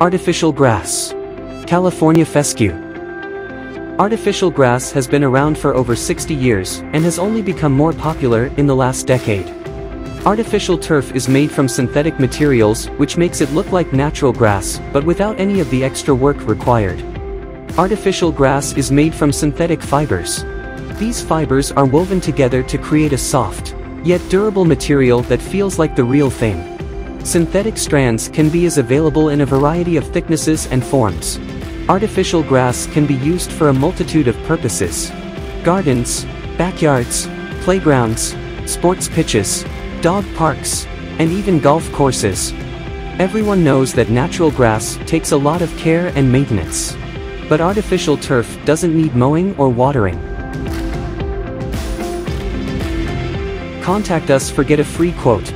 Artificial grass. California fescue. Artificial grass has been around for over 60 years and has only become more popular in the last decade. Artificial turf is made from synthetic materials, which makes it look like natural grass, but without any of the extra work required. Artificial grass is made from synthetic fibers. These fibers are woven together to create a soft, yet durable material that feels like the real thing. Synthetic strands can be available in a variety of thicknesses and forms. Artificial grass can be used for a multitude of purposes: gardens, backyards, playgrounds, sports pitches, dog parks, and even golf courses. Everyone knows that natural grass takes a lot of care and maintenance. But artificial turf doesn't need mowing or watering. Contact us for get a free quote.